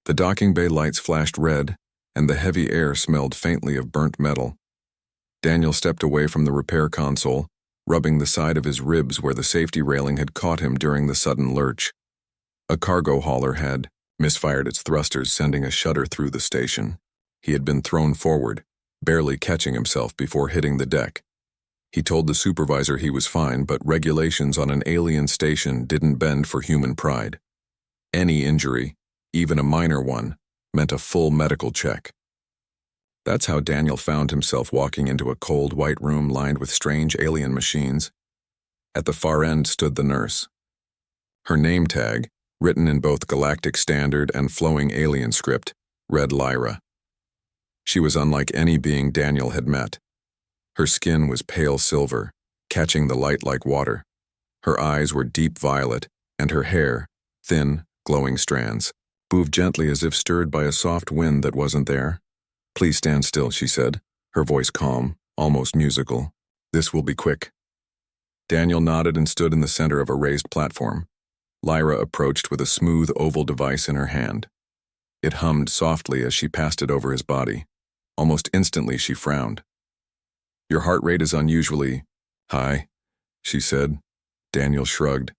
The docking bay lights flashed red, and the heavy air smelled faintly of burnt metal. Daniel stepped away from the repair console, rubbing the side of his ribs where the safety railing had caught him during the sudden lurch. A cargo hauler had misfired its thrusters, sending a shudder through the station. He had been thrown forward, barely catching himself before hitting the deck. He told the supervisor he was fine, but regulations on an alien station didn't bend for human pride. Any injury, even a minor one, meant a full medical check. That's how Daniel found himself walking into a cold white room lined with strange alien machines. At the far end stood the nurse. Her name tag, written in both Galactic Standard and flowing alien script, read Lyra. She was unlike any being Daniel had met. Her skin was pale silver, catching the light like water. Her eyes were deep violet, and her hair, thin, glowing strands, moved gently as if stirred by a soft wind that wasn't there. "Please stand still," she said, her voice calm, almost musical. "This will be quick." Daniel nodded and stood in the center of a raised platform. Lyra approached with a smooth oval device in her hand. It hummed softly as she passed it over his body. Almost instantly she frowned. "Your heart rate is unusually high," she said. Daniel shrugged.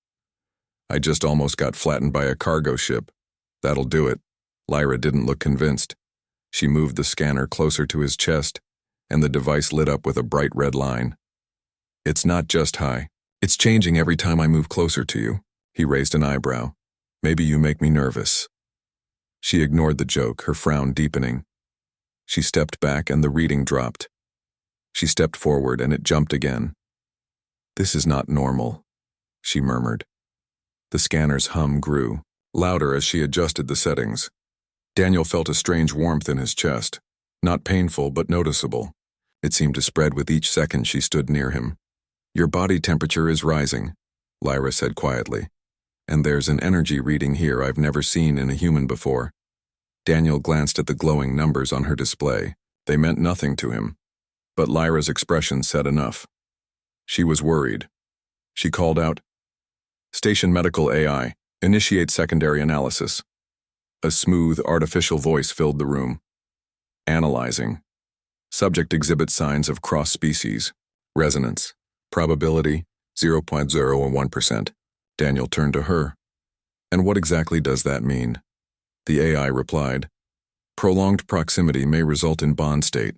"I just almost got flattened by a cargo ship. That'll do it." Lyra didn't look convinced. She moved the scanner closer to his chest, and the device lit up with a bright red line. "It's not just high. It's changing every time I move closer to you." He raised an eyebrow. "Maybe you make me nervous." She ignored the joke, her frown deepening. She stepped back and the reading dropped. She stepped forward and it jumped again. "This is not normal," she murmured. The scanner's hum grew, louder as she adjusted the settings. Daniel felt a strange warmth in his chest, not painful but noticeable. It seemed to spread with each second she stood near him. "Your body temperature is rising," Lyra said quietly. "And there's an energy reading here I've never seen in a human before." Daniel glanced at the glowing numbers on her display. They meant nothing to him. But Lyra's expression said enough. She was worried. She called out, "Station Medical AI, initiate secondary analysis." A smooth, artificial voice filled the room. "Analyzing. Subject exhibits signs of cross-species. Resonance. Probability, 0.01%. Daniel turned to her. "And what exactly does that mean?" The AI replied, "Prolonged proximity may result in bond state."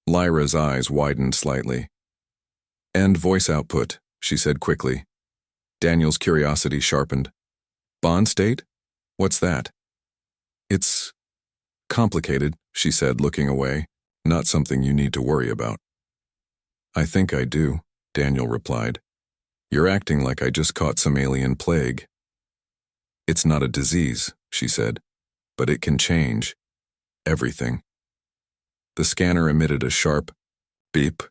Lyra's eyes widened slightly. "End voice output," she said quickly. Daniel's curiosity sharpened. "Bond state? What's that?" "It's complicated," she said, looking away. "Not something you need to worry about." "I think I do," Daniel replied. "You're acting like I just caught some alien plague." "It's not a disease," she said, "but it can change everything." The scanner emitted a sharp beep,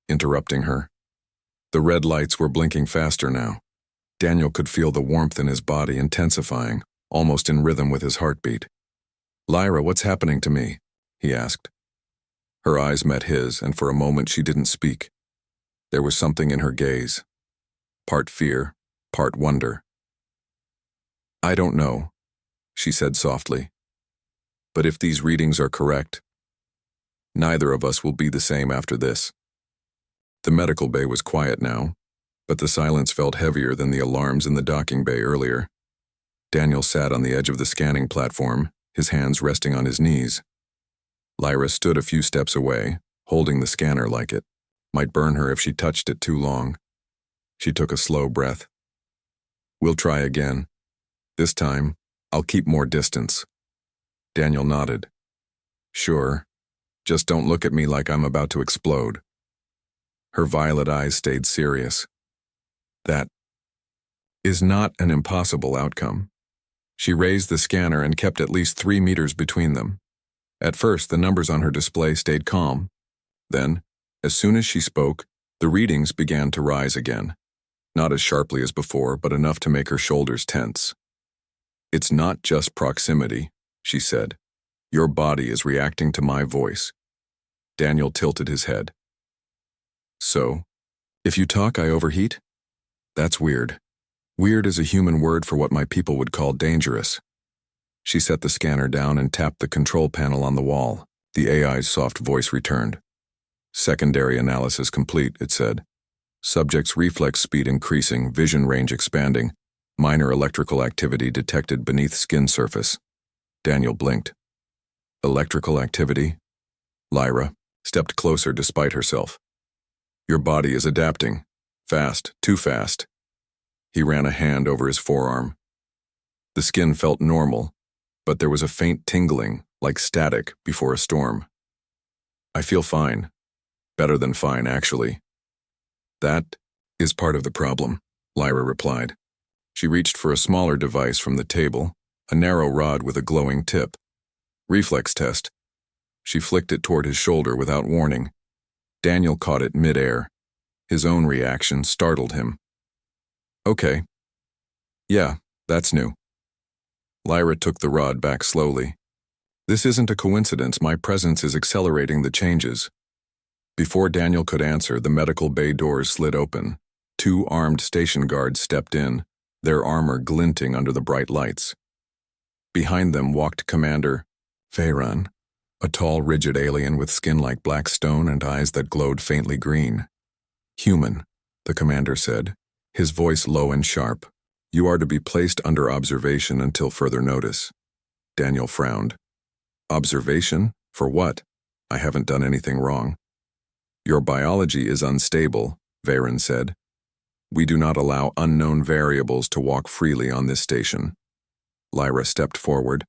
interrupting her. The red lights were blinking faster now. Daniel could feel the warmth in his body intensifying, almost in rhythm with his heartbeat. "Lyra, what's happening to me?" he asked. Her eyes met his, and for a moment she didn't speak. There was something in her gaze. Part fear, part wonder. "I don't know," she said softly. "But if these readings are correct, neither of us will be the same after this." The medical bay was quiet now, but the silence felt heavier than the alarms in the docking bay earlier. Daniel sat on the edge of the scanning platform, his hands resting on his knees. Lyra stood a few steps away, holding the scanner like it might burn her if she touched it too long. She took a slow breath. "We'll try again. This time, I'll keep more distance." Daniel nodded. "Sure. Just don't look at me like I'm about to explode." Her violet eyes stayed serious. "That is not an impossible outcome." She raised the scanner and kept at least 3 meters between them. At first, the numbers on her display stayed calm. Then, as soon as she spoke, the readings began to rise again. Not as sharply as before, but enough to make her shoulders tense. "It's not just proximity," she said. "Your body is reacting to my voice." Daniel tilted his head. "So, if you talk, I overheat? That's weird. Weird is a human word for what my people would call dangerous." She set the scanner down and tapped the control panel on the wall. The AI's soft voice returned. Secondary analysis complete, it said. Subject's reflex speed increasing, vision range expanding. Minor electrical activity detected beneath skin surface. Daniel blinked. Electrical activity? Lyra stepped closer despite herself. Your body is adapting. Fast, too fast. He ran a hand over his forearm. The skin felt normal, but there was a faint tingling, like static before a storm. I feel fine. Better than fine, actually. That is part of the problem, Lyra replied. She reached for a smaller device from the table, a narrow rod with a glowing tip. Reflex test. She flicked it toward his shoulder without warning. Daniel caught it mid-air. His own reaction startled him. Okay. Yeah, that's new. Lyra took the rod back slowly. This isn't a coincidence. My presence is accelerating the changes. Before Daniel could answer, the medical bay doors slid open. 2 armed station guards stepped in, their armor glinting under the bright lights. Behind them walked Commander Veyron, a tall, rigid alien with skin like black stone and eyes that glowed faintly green. Human, the commander said, his voice low and sharp. You are to be placed under observation until further notice. Daniel frowned. Observation? For what? I haven't done anything wrong. Your biology is unstable, Veyron said. We do not allow unknown variables to walk freely on this station. Lyra stepped forward.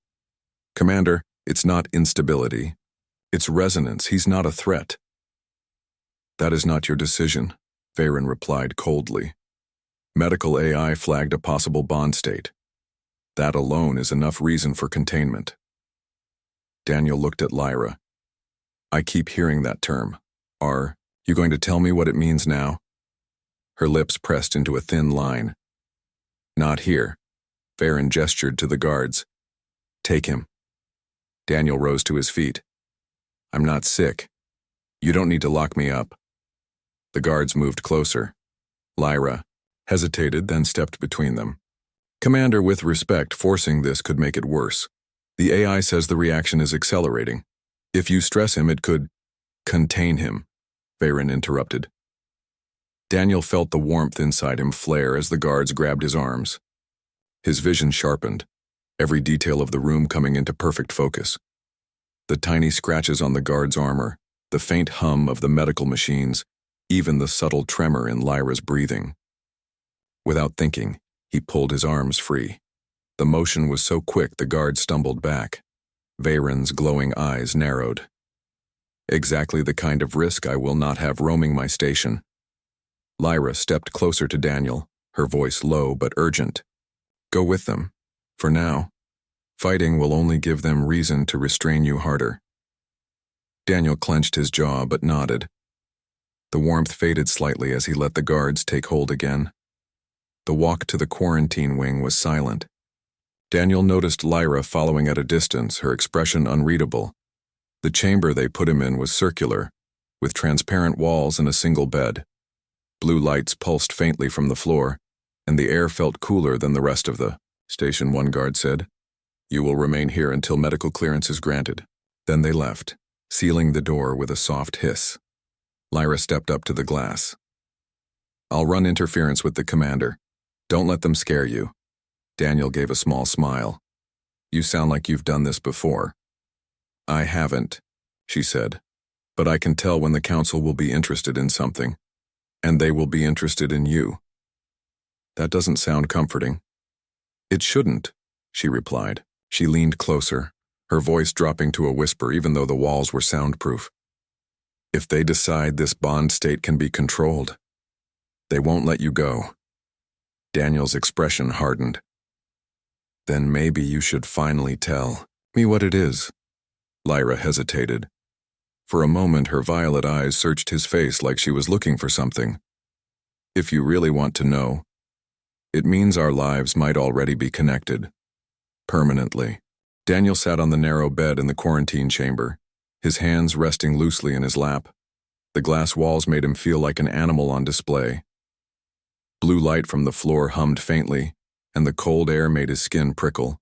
Commander, it's not instability. It's resonance. He's not a threat. That is not your decision, Veyron replied coldly. Medical AI flagged a possible bond state. That alone is enough reason for containment. Daniel looked at Lyra. I keep hearing that term. Are you going to tell me what it means now? Her lips pressed into a thin line. Not here. Veyron gestured to the guards. Take him. Daniel rose to his feet. I'm not sick. You don't need to lock me up. The guards moved closer. Lyra hesitated, then stepped between them. Commander, with respect, forcing this could make it worse. The AI says the reaction is accelerating. If you stress him, it could contain him, Veyron interrupted. Daniel felt the warmth inside him flare as the guards grabbed his arms. His vision sharpened, every detail of the room coming into perfect focus. The tiny scratches on the guard's armor, the faint hum of the medical machines, even the subtle tremor in Lyra's breathing. Without thinking, he pulled his arms free. The motion was so quick the guard stumbled back. Veyron's glowing eyes narrowed. Exactly the kind of risk I will not have roaming my station. Lyra stepped closer to Daniel, her voice low but urgent. Go with them. For now. Fighting will only give them reason to restrain you harder. Daniel clenched his jaw but nodded. The warmth faded slightly as he let the guards take hold again. The walk to the quarantine wing was silent. Daniel noticed Lyra following at a distance, her expression unreadable. The chamber they put him in was circular, with transparent walls and a single bed. Blue lights pulsed faintly from the floor, and the air felt cooler than the rest of the station, one guard said. You will remain here until medical clearance is granted. Then they left, sealing the door with a soft hiss. Lyra stepped up to the glass. I'll run interference with the commander. Don't let them scare you. Daniel gave a small smile. You sound like you've done this before. I haven't, she said. But I can tell when the council will be interested in something. And they will be interested in you. That doesn't sound comforting. It shouldn't, she replied. She leaned closer, her voice dropping to a whisper even though the walls were soundproof. If they decide this bond state can be controlled, they won't let you go. Daniel's expression hardened. Then maybe you should finally tell me what it is. Lyra hesitated. For a moment, her violet eyes searched his face like she was looking for something. If you really want to know, it means our lives might already be connected. Permanently. Daniel sat on the narrow bed in the quarantine chamber, his hands resting loosely in his lap. The glass walls made him feel like an animal on display. Blue light from the floor hummed faintly, and the cold air made his skin prickle.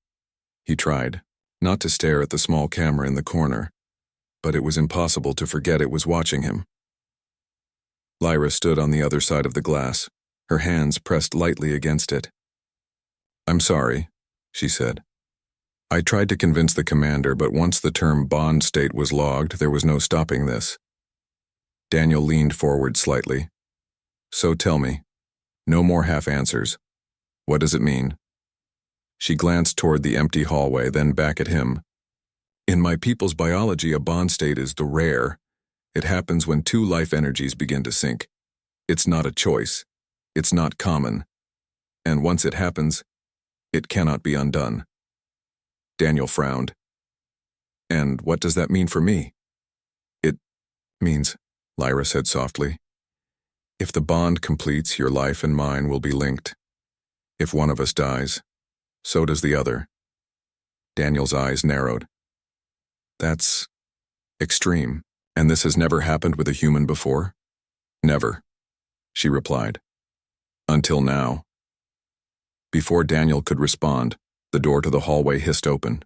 He tried, not to stare at the small camera in the corner, but it was impossible to forget it was watching him. Lyra stood on the other side of the glass, her hands pressed lightly against it. "I'm sorry," she said. "I tried to convince the commander, but once the term bond state was logged, there was no stopping this." Daniel leaned forward slightly. "So tell me, no more half answers. What does it mean?" She glanced toward the empty hallway, then back at him. "In my people's biology, a bond state is the rare. It happens when two life energies begin to sync. It's not a choice. It's not common. And once it happens, it cannot be undone." Daniel frowned. "And what does that mean for me?" "It means," Lyra said softly, "if the bond completes, your life and mine will be linked. If one of us dies, so does the other." Daniel's eyes narrowed. "That's extreme. And this has never happened with a human before?" "Never," she replied. "Until now." Before Daniel could respond, the door to the hallway hissed open.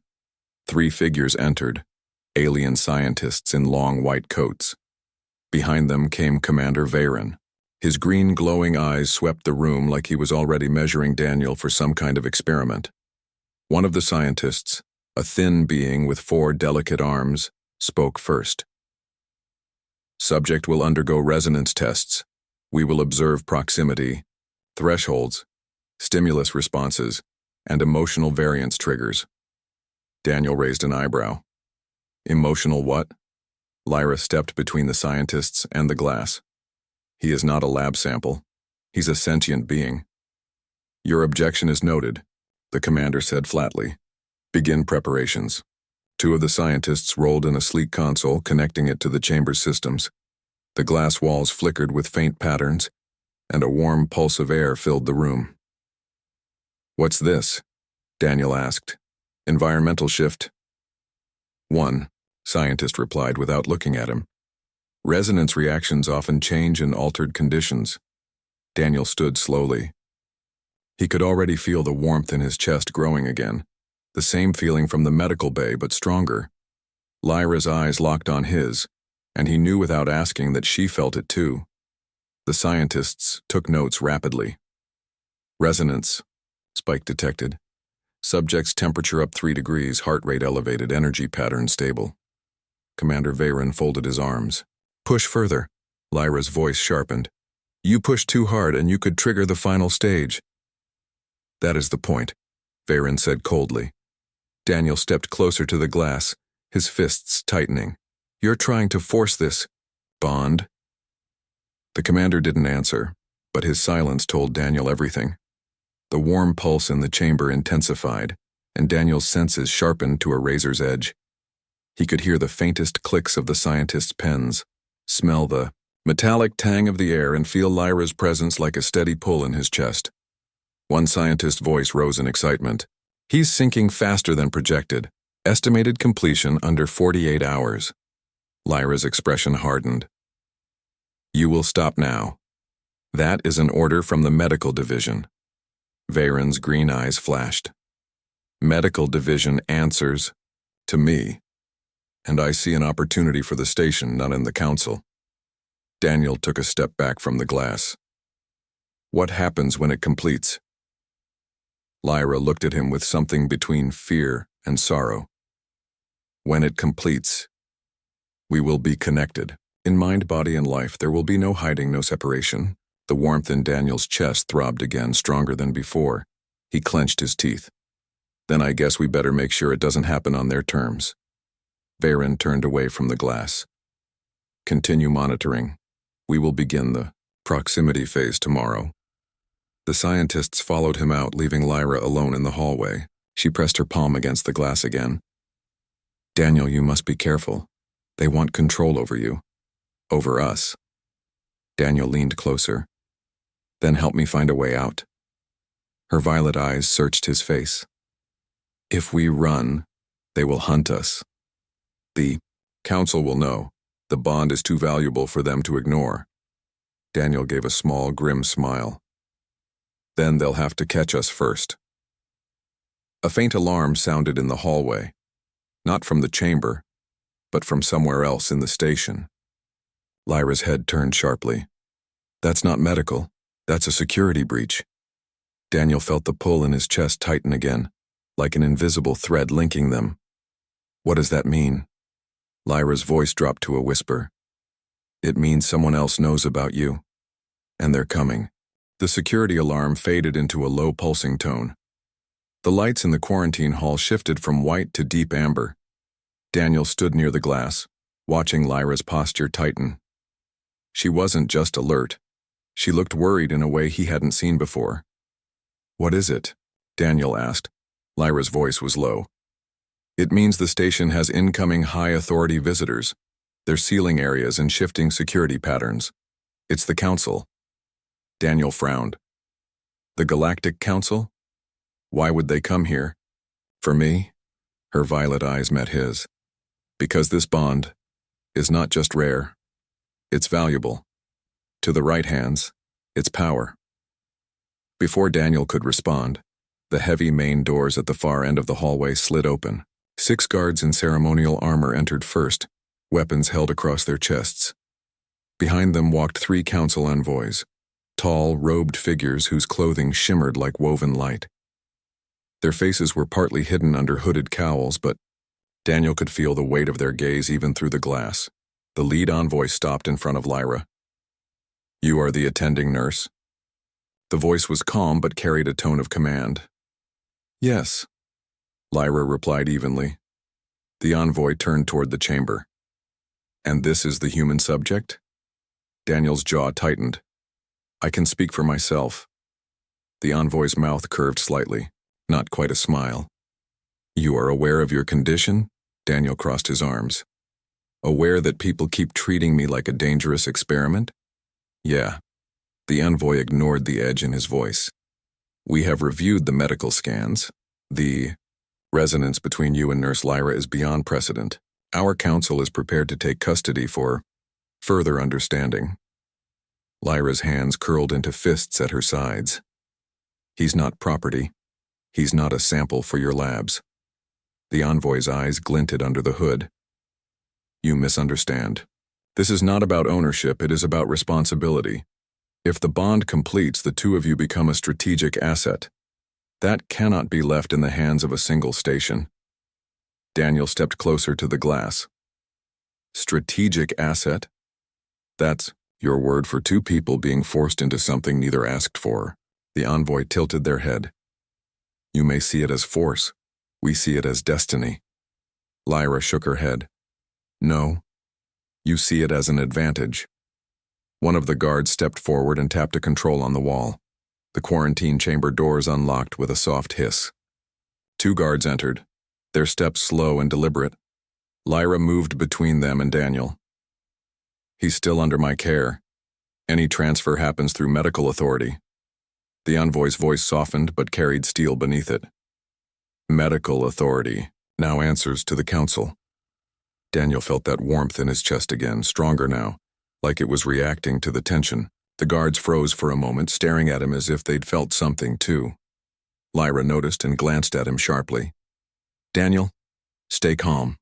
3 figures entered, alien scientists in long white coats. Behind them came Commander Veyron. His green glowing eyes swept the room like he was already measuring Daniel for some kind of experiment. One of the scientists, a thin being with 4 delicate arms, spoke first. "Subject will undergo resonance tests. We will observe proximity, thresholds, stimulus responses, and emotional variance triggers." Daniel raised an eyebrow. "Emotional what?" Lyra stepped between the scientists and the glass. "He is not a lab sample. He's a sentient being." "Your objection is noted," the commander said flatly. "Begin preparations." 2 of the scientists rolled in a sleek console, connecting it to the chamber's systems. The glass walls flickered with faint patterns, and a warm pulse of air filled the room. "What's this?" Daniel asked. "Environmental shift." "1," scientist replied without looking at him. "Resonance reactions often change in altered conditions." Daniel stood slowly. He could already feel the warmth in his chest growing again. The same feeling from the medical bay, but stronger. Lyra's eyes locked on his, and he knew without asking that she felt it too. The scientists took notes rapidly. "Resonance," Spike detected. "Subject's temperature up 3 degrees, heart rate elevated, energy pattern stable." Commander Veyron folded his arms. "Push further." Lyra's voice sharpened. "You push too hard and you could trigger the final stage." "That is the point," Veyron said coldly. Daniel stepped closer to the glass, his fists tightening. "You're trying to force this bond?" The commander didn't answer, but his silence told Daniel everything. The warm pulse in the chamber intensified, and Daniel's senses sharpened to a razor's edge. He could hear the faintest clicks of the scientists' pens, smell the metallic tang of the air, and feel Lyra's presence like a steady pull in his chest. One scientist's voice rose in excitement. "He's sinking faster than projected. Estimated completion under 48 hours. Lyra's expression hardened. "You will stop now. That is an order from the medical division." Veyron's green eyes flashed. "Medical division answers to me, and I see an opportunity for the station, not in the council." Daniel took a step back from the glass. "What happens when it completes?" Lyra looked at him with something between fear and sorrow. "When it completes, we will be connected. In mind, body, and life, there will be no hiding, no separation." The warmth in Daniel's chest throbbed again, stronger than before. He clenched his teeth. "Then I guess we better make sure it doesn't happen on their terms." Veyron turned away from the glass. "Continue monitoring. We will begin the proximity phase tomorrow." The scientists followed him out, leaving Lyra alone in the hallway. She pressed her palm against the glass again. "Daniel, you must be careful. They want control over you. Over us." Daniel leaned closer. "Then help me find a way out." Her violet eyes searched his face. "If we run, they will hunt us. The council will know. The bond is too valuable for them to ignore." Daniel gave a small, grim smile. "Then they'll have to catch us first." A faint alarm sounded in the hallway, not from the chamber, but from somewhere else in the station. Lyra's head turned sharply. That's not medical. That's a security breach. Daniel felt the pull in his chest tighten again, like an invisible thread linking them. What does that mean? Lyra's voice dropped to a whisper. It means someone else knows about you. And they're coming. The security alarm faded into a low pulsing tone. The lights in the quarantine hall shifted from white to deep amber. Daniel stood near the glass, watching Lyra's posture tighten. She wasn't just alert. She looked worried in a way he hadn't seen before. What is it? Daniel asked. Lyra's voice was low. It means the station has incoming high-authority visitors. They're sealing areas and shifting security patterns. It's the Council. Daniel frowned. The Galactic Council? Why would they come here? For me? Her violet eyes met his. Because this bond is not just rare. It's valuable. To the right hands, it's power. Before Daniel could respond, the heavy main doors at the far end of the hallway slid open. 6 guards in ceremonial armor entered first, weapons held across their chests. Behind them walked 3 council envoys, tall, robed figures whose clothing shimmered like woven light. Their faces were partly hidden under hooded cowls, but Daniel could feel the weight of their gaze even through the glass. The lead envoy stopped in front of Lyra. You are the attending nurse? The voice was calm but carried a tone of command. Yes, Lyra replied evenly. The envoy turned toward the chamber. And this is the human subject? Daniel's jaw tightened. I can speak for myself. The envoy's mouth curved slightly, not quite a smile. You are aware of your condition? Daniel crossed his arms. Aware that people keep treating me like a dangerous experiment? Yeah. The envoy ignored the edge in his voice. We have reviewed the medical scans. The resonance between you and Nurse Lyra is beyond precedent. Our council is prepared to take custody for further understanding. Lyra's hands curled into fists at her sides. He's not property. He's not a sample for your labs. The envoy's eyes glinted under the hood. You misunderstand. This is not about ownership, it is about responsibility. If the bond completes, the two of you become a strategic asset. That cannot be left in the hands of a single station. Daniel stepped closer to the glass. Strategic asset? That's your word for 2 people being forced into something neither asked for. The envoy tilted their head. You may see it as force. We see it as destiny. Lyra shook her head. No. You see it as an advantage. One of the guards stepped forward and tapped a control on the wall. The quarantine chamber doors unlocked with a soft hiss. 2 guards entered, their steps slow and deliberate. Lyra moved between them and Daniel. He's still under my care. Any transfer happens through medical authority. The envoy's voice softened but carried steel beneath it. Medical authority now answers to the council. Daniel felt that warmth in his chest again, stronger now, like it was reacting to the tension. The guards froze for a moment, staring at him as if they'd felt something too. Lyra noticed and glanced at him sharply. Daniel, stay calm.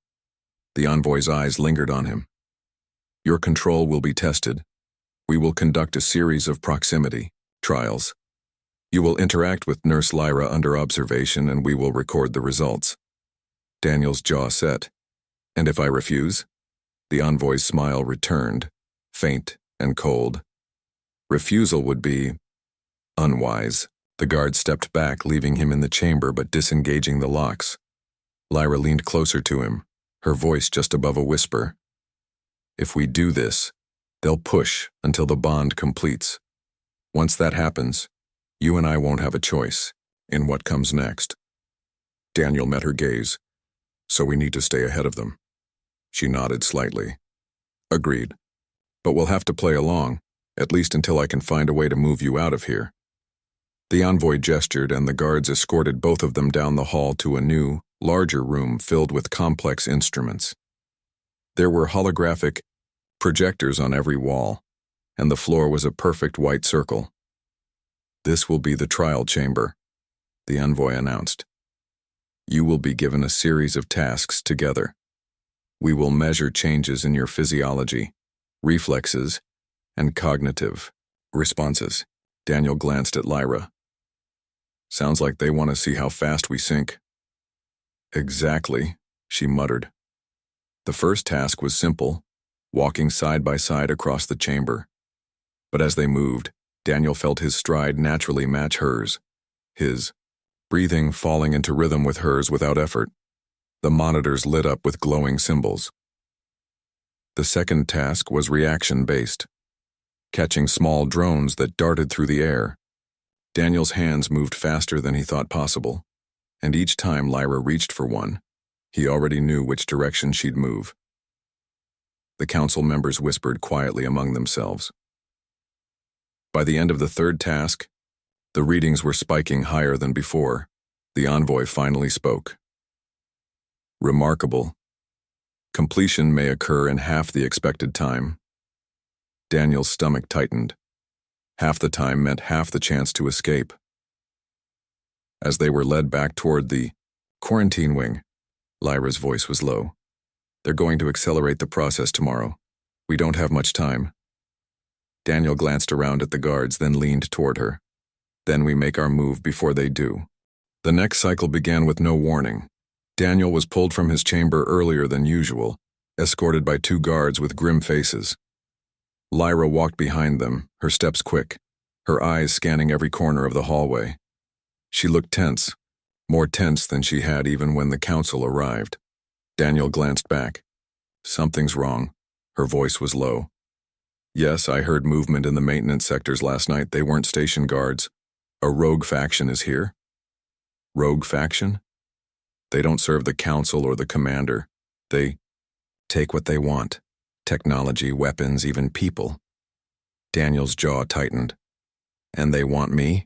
The envoy's eyes lingered on him. Your control will be tested. We will conduct a series of proximity trials. You will interact with Nurse Lyra under observation and we will record the results. Daniel's jaw set. And if I refuse? The envoy's smile returned, faint and cold. Refusal would be unwise. The guard stepped back, leaving him in the chamber but disengaging the locks. Lyra leaned closer to him, her voice just above a whisper. If we do this, they'll push until the bond completes. Once that happens, you and I won't have a choice in what comes next. Daniel met her gaze. So we need to stay ahead of them. She nodded slightly. Agreed. But we'll have to play along, at least until I can find a way to move you out of here. The envoy gestured and the guards escorted both of them down the hall to a new, larger room filled with complex instruments. There were holographic projectors on every wall, and the floor was a perfect white circle. This will be the trial chamber, the envoy announced. You will be given a series of tasks together. We will measure changes in your physiology, reflexes, and cognitive responses. Daniel glanced at Lyra. Sounds like they want to see how fast we sink. Exactly, she muttered. The first task was simple, walking side by side across the chamber. But as they moved, Daniel felt his stride naturally match hers, his breathing falling into rhythm with hers without effort. The monitors lit up with glowing symbols. The second task was reaction-based, catching small drones that darted through the air. Daniel's hands moved faster than he thought possible, and each time Lyra reached for one, he already knew which direction she'd move. The council members whispered quietly among themselves. By the end of the third task, the readings were spiking higher than before. The envoy finally spoke. Remarkable. Completion may occur in half the expected time. Daniel's stomach tightened. Half the time meant half the chance to escape. As they were led back toward the quarantine wing, Lyra's voice was low. They're going to accelerate the process tomorrow. We don't have much time. Daniel glanced around at the guards, then leaned toward her. Then we make our move before they do. The next cycle began with no warning. Daniel was pulled from his chamber earlier than usual, escorted by 2 guards with grim faces. Lyra walked behind them, her steps quick, her eyes scanning every corner of the hallway. She looked tense, more tense than she had even when the council arrived. Daniel glanced back. Something's wrong. Her voice was low. Yes, I heard movement in the maintenance sectors last night. They weren't station guards. A rogue faction is here. Rogue faction? They don't serve the council or the commander. They take what they want. Technology, weapons, even people. Daniel's jaw tightened. And they want me?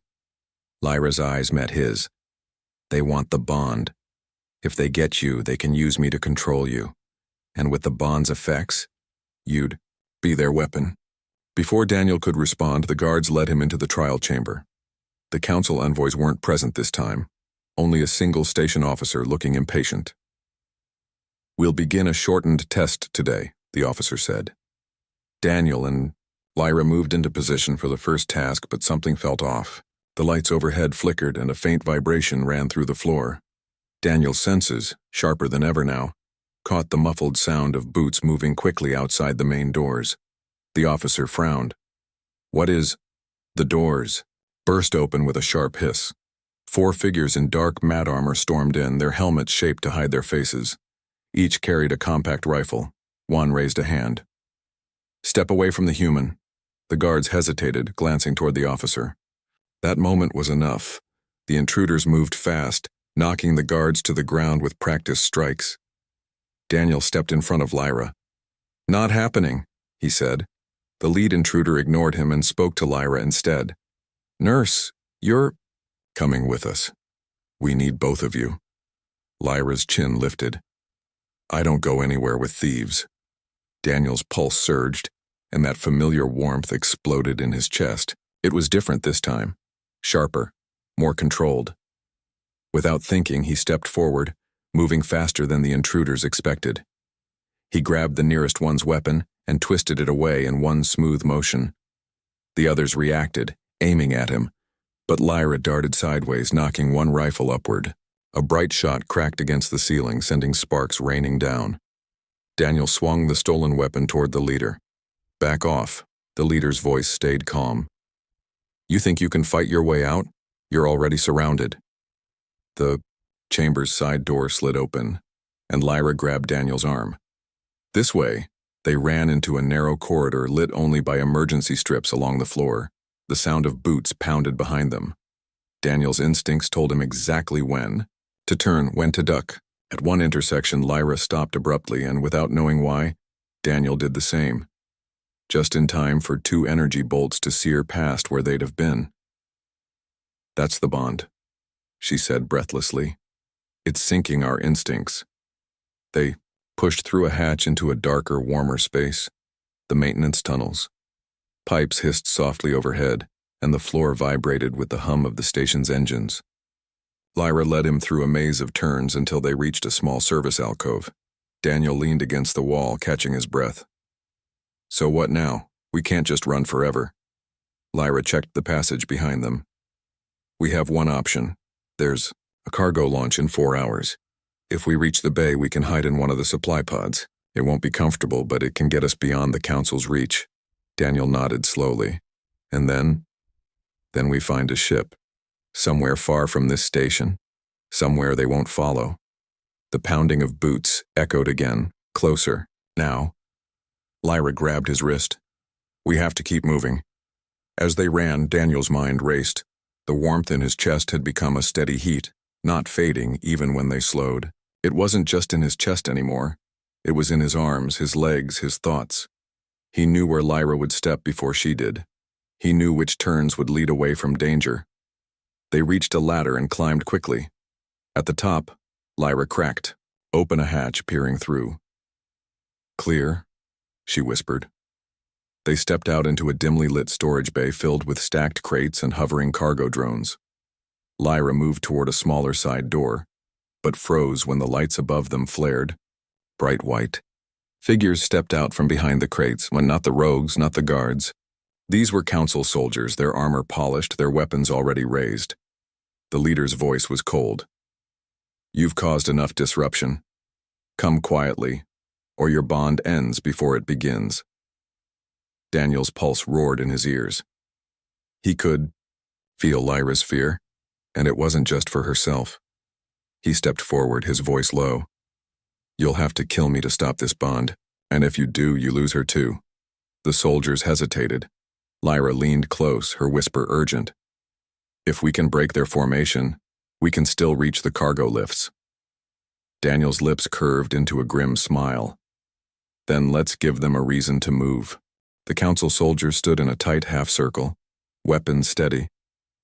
Lyra's eyes met his. They want the bond. If they get you, they can use me to control you. And with the bond's effects, you'd be their weapon. Before Daniel could respond, the guards led him into the trial chamber. The council envoys weren't present this time, only a single station officer looking impatient. We'll begin a shortened test today, the officer said. Daniel and Lyra moved into position for the first task, but something felt off. The lights overhead flickered and a faint vibration ran through the floor. Daniel's senses, sharper than ever now, caught the muffled sound of boots moving quickly outside the main doors. The officer frowned. What is? The doors burst open with a sharp hiss. 4 figures in dark mat armor stormed in, their helmets shaped to hide their faces. Each carried a compact rifle. One raised a hand. Step away from the human. The guards hesitated, glancing toward the officer. That moment was enough. The intruders moved fast, knocking the guards to the ground with practiced strikes. Daniel stepped in front of Lyra. Not happening, he said. The lead intruder ignored him and spoke to Lyra instead. Nurse, you're coming with us. We need both of you. Lyra's chin lifted. I don't go anywhere with thieves. Daniel's pulse surged, and that familiar warmth exploded in his chest. It was different this time. Sharper, more controlled. Without thinking, he stepped forward, moving faster than the intruders expected. He grabbed the nearest one's weapon and twisted it away in one smooth motion. The others reacted, aiming at him, but Lyra darted sideways, knocking one rifle upward. A bright shot cracked against the ceiling, sending sparks raining down. Daniel swung the stolen weapon toward the leader. Back off. The leader's voice stayed calm. You think you can fight your way out? You're already surrounded. The chamber's side door slid open, and Lyra grabbed Daniel's arm. This way, they ran into a narrow corridor lit only by emergency strips along the floor. The sound of boots pounded behind them. Daniel's instincts told him exactly when to turn, when to duck. At one intersection, Lyra stopped abruptly, and without knowing why, Daniel did the same. Just in time for 2 energy bolts to sear past where they'd have been. That's the bond, she said breathlessly. It's sinking our instincts. They pushed through a hatch into a darker, warmer space, the maintenance tunnels. Pipes hissed softly overhead, and the floor vibrated with the hum of the station's engines. Lyra led him through a maze of turns until they reached a small service alcove. Daniel leaned against the wall, catching his breath. So what now? We can't just run forever. Lyra checked the passage behind them. We have one option. There's a cargo launch in 4 hours. If we reach the bay, we can hide in one of the supply pods. It won't be comfortable, but it can get us beyond the Council's reach. Daniel nodded slowly. And then we find a ship. Somewhere far from this station. Somewhere they won't follow. The pounding of boots echoed again, closer. Now. Lyra grabbed his wrist. We have to keep moving. As they ran, Daniel's mind raced. The warmth in his chest had become a steady heat, not fading even when they slowed. It wasn't just in his chest anymore. It was in his arms, his legs, his thoughts. He knew where Lyra would step before she did. He knew which turns would lead away from danger. They reached a ladder and climbed quickly. At the top, Lyra cracked, open a hatch peering through. Clear, she whispered. They stepped out into a dimly lit storage bay filled with stacked crates and hovering cargo drones. Lyra moved toward a smaller side door, but froze when the lights above them flared, bright white. Figures stepped out from behind the crates, when not the rogues, not the guards. These were council soldiers, their armor polished, their weapons already raised. The leader's voice was cold. You've caused enough disruption. Come quietly, or your bond ends before it begins. Daniel's pulse roared in his ears. He could feel Lyra's fear, and it wasn't just for herself. He stepped forward, his voice low. You'll have to kill me to stop this bond, and if you do, you lose her too. The soldiers hesitated. Lyra leaned close, her whisper urgent. If we can break their formation, we can still reach the cargo lifts. Daniel's lips curved into a grim smile. Then let's give them a reason to move. The council soldiers stood in a tight half-circle, weapons steady,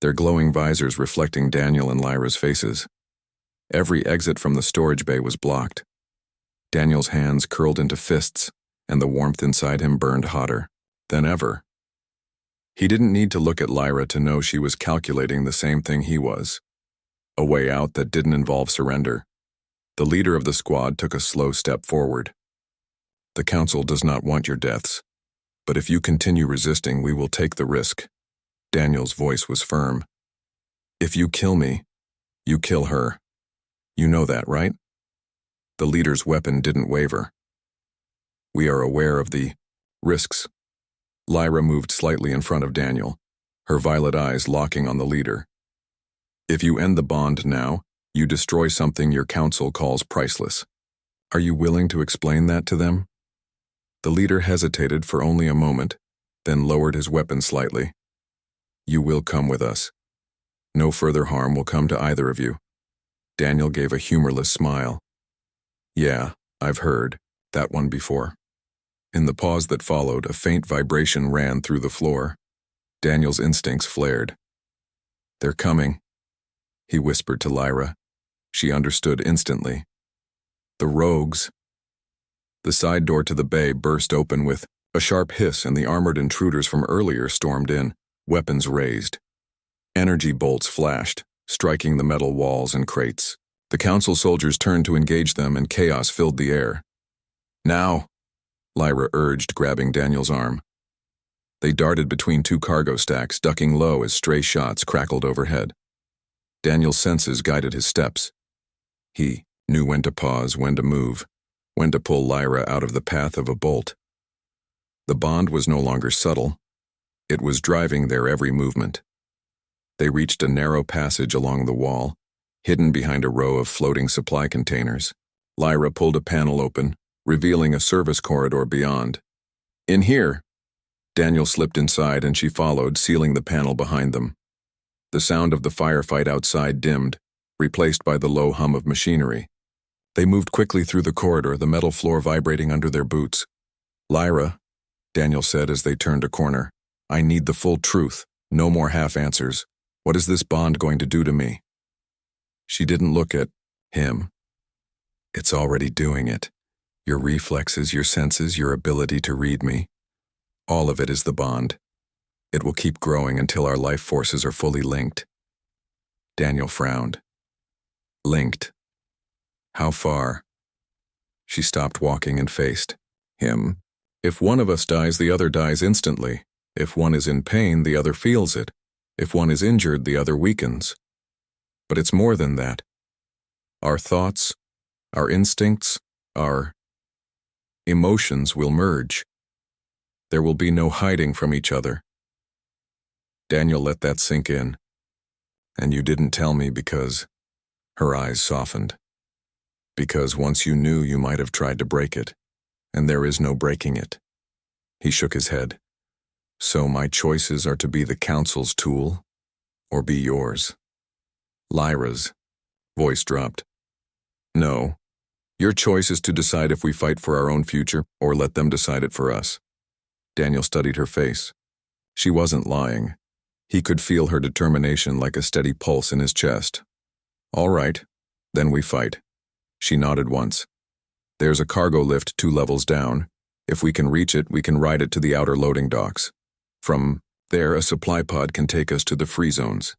their glowing visors reflecting Daniel and Lyra's faces. Every exit from the storage bay was blocked. Daniel's hands curled into fists, and the warmth inside him burned hotter than ever. He didn't need to look at Lyra to know she was calculating the same thing he was. A way out that didn't involve surrender. The leader of the squad took a slow step forward. The council does not want your deaths. But if you continue resisting, we will take the risk. Daniel's voice was firm. If you kill me, you kill her. You know that, right? The leader's weapon didn't waver. We are aware of the risks. Lyra moved slightly in front of Daniel, her violet eyes locking on the leader. If you end the bond now, you destroy something your council calls priceless. Are you willing to explain that to them? The leader hesitated for only a moment, then lowered his weapon slightly. You will come with us. No further harm will come to either of you. Daniel gave a humorless smile. Yeah, I've heard that one before. In the pause that followed, a faint vibration ran through the floor. Daniel's instincts flared. They're coming, he whispered to Lyra. She understood instantly. The rogues. The side door to the bay burst open with a sharp hiss, and the armored intruders from earlier stormed in, weapons raised. Energy bolts flashed, striking the metal walls and crates. The council soldiers turned to engage them, and chaos filled the air. Now, Lyra urged, grabbing Daniel's arm. They darted between two cargo stacks, ducking low as stray shots crackled overhead. Daniel's senses guided his steps. He knew when to pause, when to move, when to pull Lyra out of the path of a bolt. The bond was no longer subtle. It was driving their every movement. They reached a narrow passage along the wall, hidden behind a row of floating supply containers. Lyra pulled a panel open, revealing a service corridor beyond. In here! Daniel slipped inside and she followed, sealing the panel behind them. The sound of the firefight outside dimmed, replaced by the low hum of machinery. They moved quickly through the corridor, the metal floor vibrating under their boots. Lyra, Daniel said as they turned a corner, I need the full truth, no more half answers. What is this bond going to do to me? She didn't look at him. It's already doing it. Your reflexes, your senses, your ability to read me. All of it is the bond. It will keep growing until our life forces are fully linked. Daniel frowned. Linked. How far? She stopped walking and faced him. If one of us dies, the other dies instantly. If one is in pain, the other feels it. If one is injured, the other weakens. But it's more than that. Our thoughts, our instincts, our emotions will merge. There will be no hiding from each other. Daniel let that sink in. And you didn't tell me because... Her eyes softened. Because once you knew, you might have tried to break it, and there is no breaking it. He shook his head. So my choices are to be the Council's tool, or be yours? Lyra's voice dropped. No. Your choice is to decide if we fight for our own future, or let them decide it for us. Daniel studied her face. She wasn't lying. He could feel her determination like a steady pulse in his chest. All right, then we fight. She nodded once. There's a cargo lift 2 levels down. If we can reach it, we can ride it to the outer loading docks. From there, a supply pod can take us to the free zones.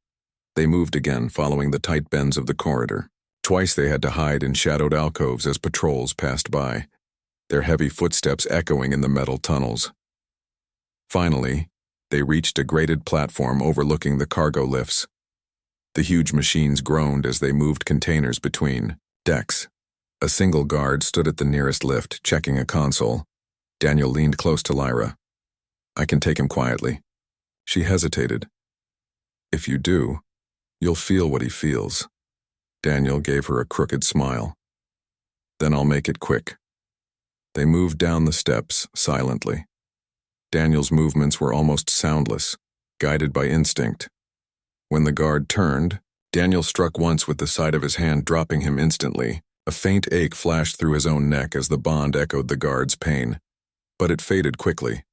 They moved again, following the tight bends of the corridor. Twice they had to hide in shadowed alcoves as patrols passed by, their heavy footsteps echoing in the metal tunnels. Finally, they reached a graded platform overlooking the cargo lifts. The huge machines groaned as they moved containers between decks. A single guard stood at the nearest lift, checking a console. Daniel leaned close to Lyra. I can take him quietly. She hesitated. If you do, you'll feel what he feels. Daniel gave her a crooked smile. Then I'll make it quick. They moved down the steps, silently. Daniel's movements were almost soundless, guided by instinct. When the guard turned, Daniel struck once with the side of his hand, dropping him instantly. A faint ache flashed through his own neck as the bond echoed the guard's pain. But it faded quickly.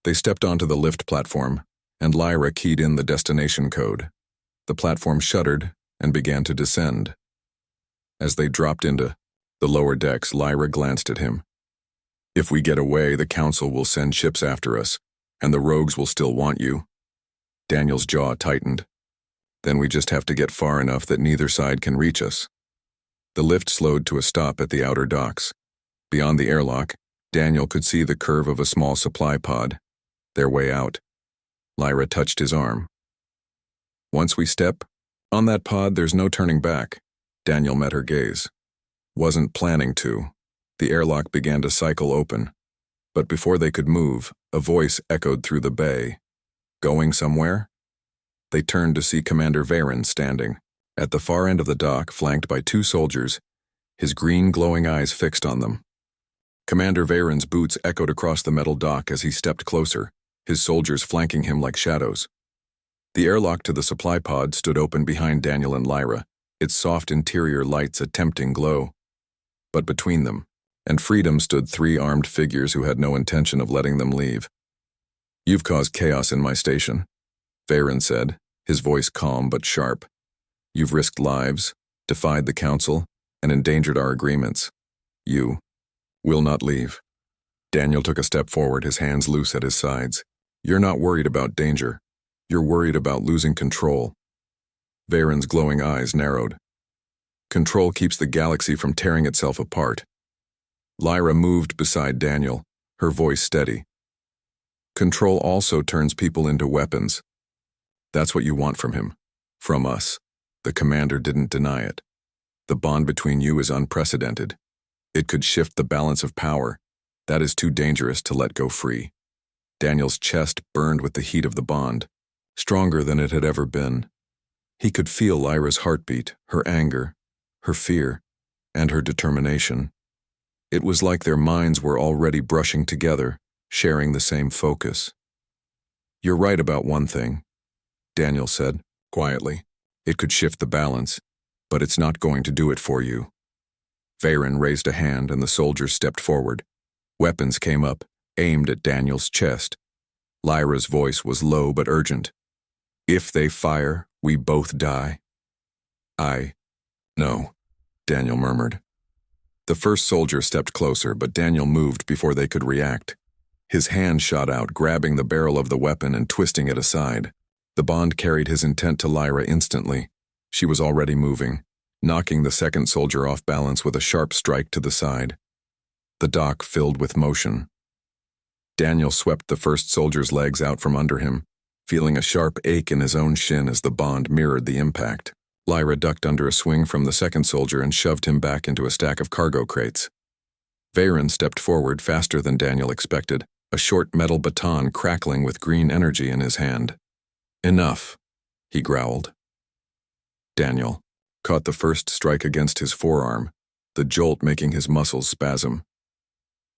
They stepped onto the lift platform, and Lyra keyed in the destination code. The platform shuddered and began to descend. As they dropped into the lower decks, Lyra glanced at him. If we get away, the Council will send ships after us, and the rogues will still want you. Daniel's jaw tightened. Then we just have to get far enough that neither side can reach us. The lift slowed to a stop at the outer docks. Beyond the airlock, Daniel could see the curve of a small supply pod, their way out. Lyra touched his arm. Once we step on that pod, there's no turning back. Daniel met her gaze. Wasn't planning to. The airlock began to cycle open. But before they could move, a voice echoed through the bay. Going somewhere? They turned to see Commander Varen standing, at the far end of the dock, flanked by 2 soldiers, his green glowing eyes fixed on them. Commander Varen's boots echoed across the metal dock as he stepped closer, his soldiers flanking him like shadows. The airlock to the supply pod stood open behind Daniel and Lyra, its soft interior lights a tempting glow. But between them and freedom stood 3 armed figures who had no intention of letting them leave. You've caused chaos in my station, Varen said, his voice calm but sharp. You've risked lives, defied the Council, and endangered our agreements. You will not leave. Daniel took a step forward, his hands loose at his sides. You're not worried about danger. You're worried about losing control. Varen's glowing eyes narrowed. Control keeps the galaxy from tearing itself apart. Lyra moved beside Daniel, her voice steady. Control also turns people into weapons. That's what you want from him. From us. The commander didn't deny it. The bond between you is unprecedented. It could shift the balance of power. That is too dangerous to let go free. Daniel's chest burned with the heat of the bond, stronger than it had ever been. He could feel Lyra's heartbeat, her anger, her fear, and her determination. It was like their minds were already brushing together, sharing the same focus. You're right about one thing, Daniel said, quietly. It could shift the balance, but it's not going to do it for you. Varen raised a hand and the soldiers stepped forward. Weapons came up, aimed at Daniel's chest. Lyra's voice was low but urgent. If they fire, we both die. No, Daniel murmured. The first soldier stepped closer, but Daniel moved before they could react. His hand shot out, grabbing the barrel of the weapon and twisting it aside. The bond carried his intent to Lyra instantly. She was already moving. knocking the second soldier off balance with a sharp strike to the side. The dock filled with motion. Daniel swept the first soldier's legs out from under him, feeling a sharp ache in his own shin as the bond mirrored the impact. Lyra ducked under a swing from the second soldier and shoved him back into a stack of cargo crates. Veyron stepped forward faster than Daniel expected, a short metal baton crackling with green energy in his hand. "Enough," he growled. Daniel caught the first strike against his forearm, the jolt making his muscles spasm.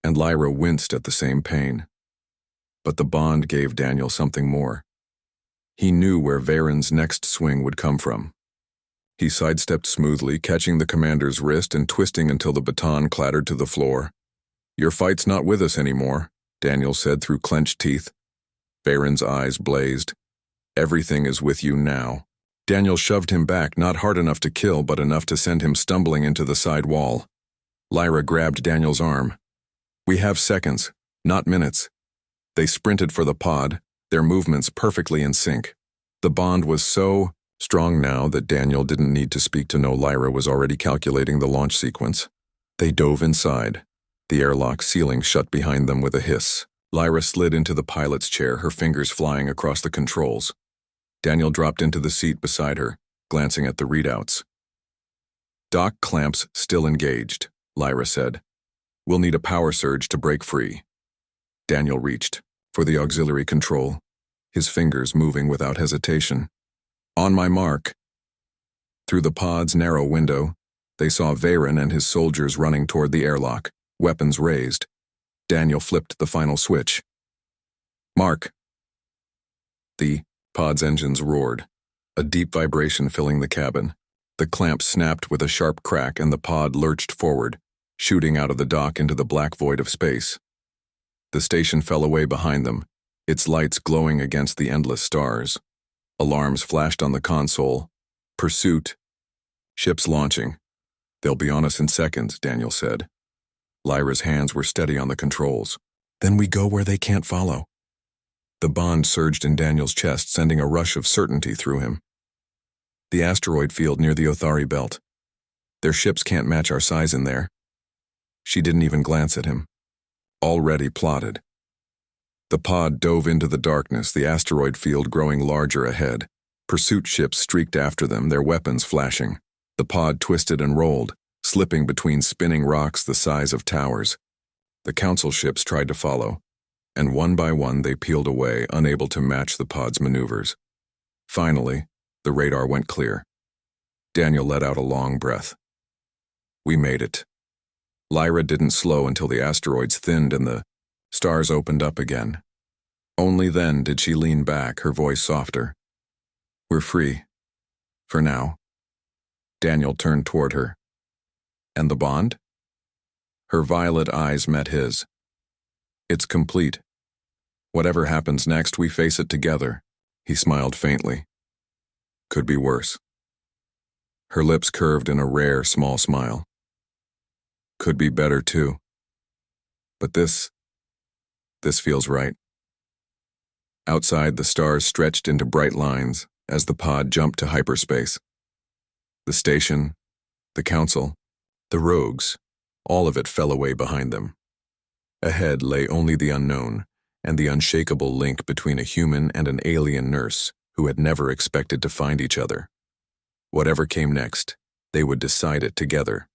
And Lyra winced at the same pain. But the bond gave Daniel something more. He knew where Veyron's next swing would come from. He sidestepped smoothly, catching the commander's wrist and twisting until the baton clattered to the floor. "Your fight's not with us anymore," Daniel said through clenched teeth. Veyron's eyes blazed. "Everything is with you now." Daniel shoved him back, not hard enough to kill, but enough to send him stumbling into the side wall. Lyra grabbed Daniel's arm. "We have seconds, not minutes." They sprinted for the pod, their movements perfectly in sync. The bond was so strong now that Daniel didn't need to speak to know Lyra was already calculating the launch sequence. They dove inside. The airlock ceiling shut behind them with a hiss. Lyra slid into the pilot's chair, her fingers flying across the controls. Daniel dropped into the seat beside her, glancing at the readouts. "Dock clamps still engaged," Lyra said. "We'll need a power surge to break free." Daniel reached for the auxiliary control, his fingers moving without hesitation. "On my mark." Through the pod's narrow window, they saw Veyron and his soldiers running toward the airlock, weapons raised. Daniel flipped the final switch. "Mark." The pod's engines roared, a deep vibration filling the cabin. The clamp snapped with a sharp crack and the pod lurched forward, shooting out of the dock into the black void of space. The station fell away behind them, its lights glowing against the endless stars. Alarms flashed on the console. "Pursuit. Ships launching. They'll be on us in seconds," Daniel said. Lyra's hands were steady on the controls. "Then we go where they can't follow." The bond surged in Daniel's chest, sending a rush of certainty through him. "The asteroid field near the Othari belt. Their ships can't match our size in there." She didn't even glance at him. Already plotted. The pod dove into the darkness, the asteroid field growing larger ahead. Pursuit ships streaked after them, their weapons flashing. The pod twisted and rolled, slipping between spinning rocks the size of towers. The council ships tried to follow, and one by one they peeled away, unable to match the pod's maneuvers. Finally, the radar went clear. Daniel let out a long breath. "We made it." Lyra didn't slow until the asteroids thinned and the stars opened up again. Only then did she lean back, her voice softer. "We're free. For now." Daniel turned toward her. "And the bond?" Her violet eyes met his. "It's complete. Whatever happens next, we face it together." He smiled faintly. "Could be worse." Her lips curved in a rare, small smile. "Could be better, too. But this feels right." Outside, the stars stretched into bright lines as the pod jumped to hyperspace. The station, the council, the rogues, all of it fell away behind them. Ahead lay only the unknown and the unshakable link between a human and an alien nurse who had never expected to find each other. Whatever came next, they would decide it together.